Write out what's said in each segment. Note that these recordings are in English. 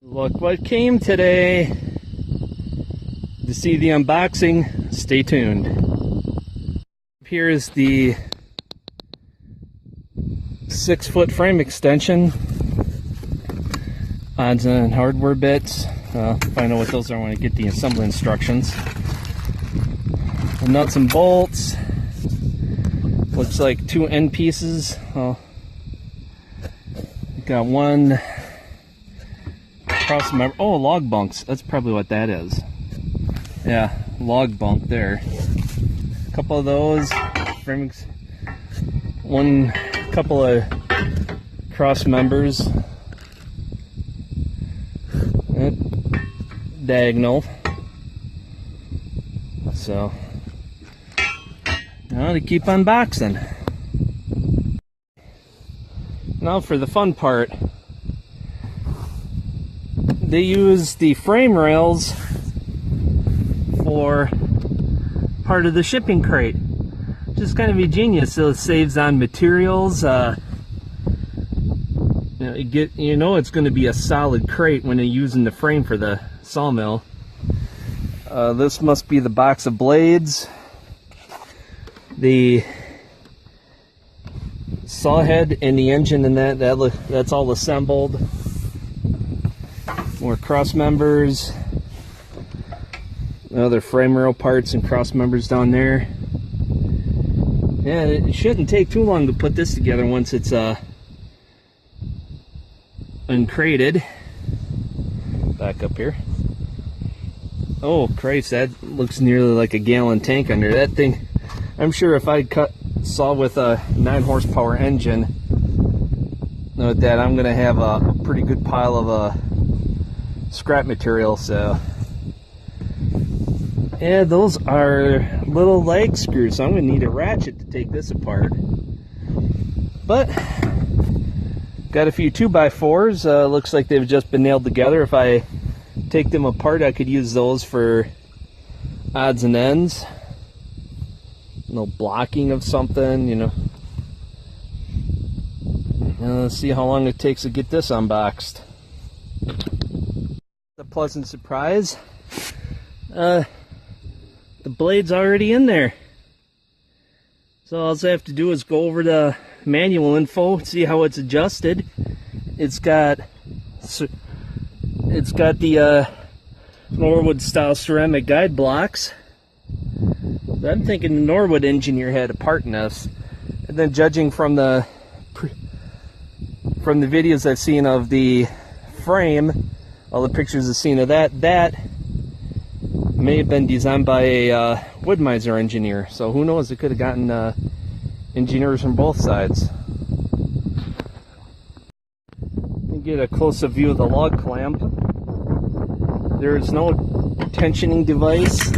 Look what came today. To see the unboxing, stay tuned. Here's the 6-foot frame extension. Odds and hardware bits. Find out what those are when I get the assembly instructions. The nuts and bolts. Looks like 2 end pieces. Got one cross member. Oh, log bunks. That's probably what that is. Yeah, log bunk there. A couple of those. One couple of cross members. Diagonal. So now to keep unboxing. Now for the fun part. They use the frame rails for part of the shipping crate. Just kind of ingenious. So it saves on materials. You know it's going to be a solid crate when they're using the frame for the sawmill. This must be the box of blades. The saw head and the engine and that's all assembled. More cross members. Other frame rail parts and cross members down there. Yeah, it shouldn't take too long to put this together once it's uncrated. Back up here. Oh Christ, that looks nearly like a gallon tank under that thing. I'm sure if I saw with a 9 horsepower engine, note that I'm gonna have a pretty good pile of scrap material. So yeah, those are little leg screws, so I'm gonna need a ratchet to take this apart. But got a few 2x4s. Looks like they've just been nailed together. If I take them apart, I could use those for odds and ends. No blocking of something, you know. Let's see how long it takes to get this unboxed. A pleasant surprise. The blade's already in there. So all I have to do is go over the manual info, see how it's adjusted. It's got the Norwood style ceramic guide blocks. I'm thinking the Norwood engineer had a part in this. And then judging from the videos I've seen of the frame, all the pictures I've seen of that may have been designed by a Woodmiser engineer. So who knows, it could have gotten engineers from both sides. Get a close-up view of the log clamp. There is no tensioning device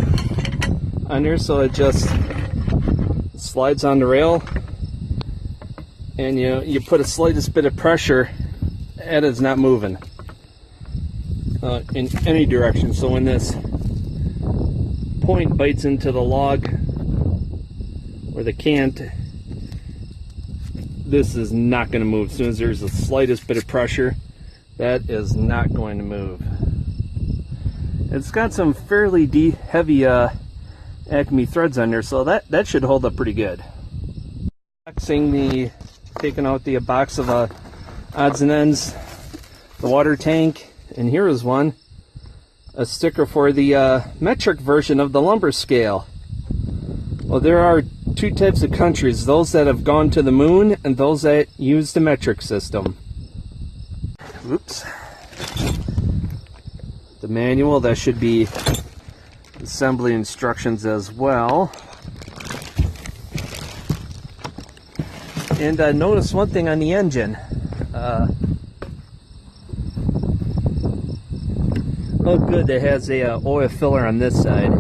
under, so it just slides on the rail, and you put a slightest bit of pressure, and it's not moving in any direction. So when this point bites into the log or the cant, this is not going to move. As soon as there's the slightest bit of pressure, that is not going to move. It's got some fairly heavy Acme threads on there, so that should hold up pretty good. Taking out the box of odds and ends, the water tank, and here is one, a sticker for the metric version of the lumber scale. Well, there are 2 types of countries, those that have gone to the moon and those that use the metric system. Oops. The manual, that should be assembly instructions as well. And notice one thing on the engine. Oh good, it has a oil filler on this side.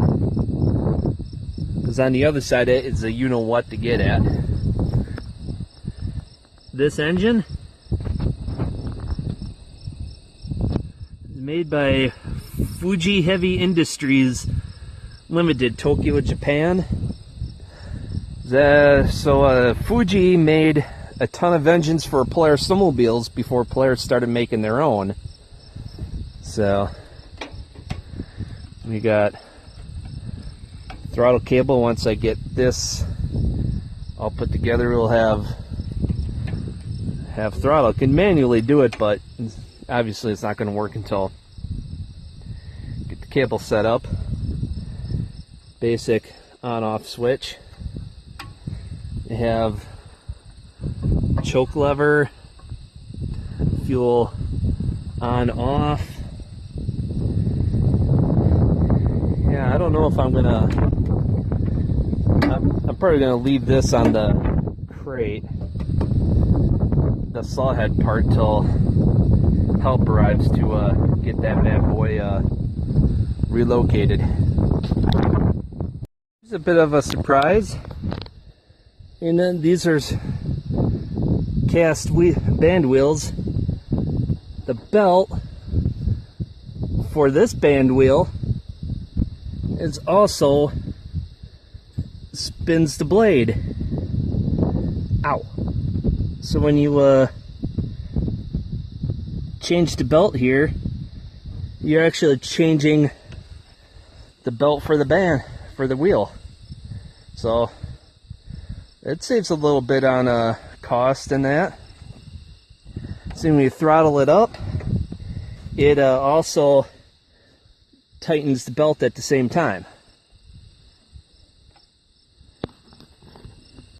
Because on the other side it's a you-know-what to get at. This engine is made by Fuji Heavy Industries Limited, Tokyo, Japan. Fuji made a ton of engines for Polaris snowmobiles before Polaris started making their own. So we got throttle cable. Once I get this all put together, we'll have throttle. Can manually do it, but obviously it's not going to work until get the cable set up. Basic on-off switch. You have choke lever, fuel on off. Yeah, I don't know if I'm probably gonna leave this on the crate, the saw head part, till help arrives to get that bad boy relocated. It's a bit of a surprise. And then these are cast band wheels. The belt for this band wheel is also spins the blade. Ow. So when you change the belt here, you're actually changing the belt for the band, for the wheel. So it saves a little bit on cost in that. So when you throttle it up, it also tightens the belt at the same time.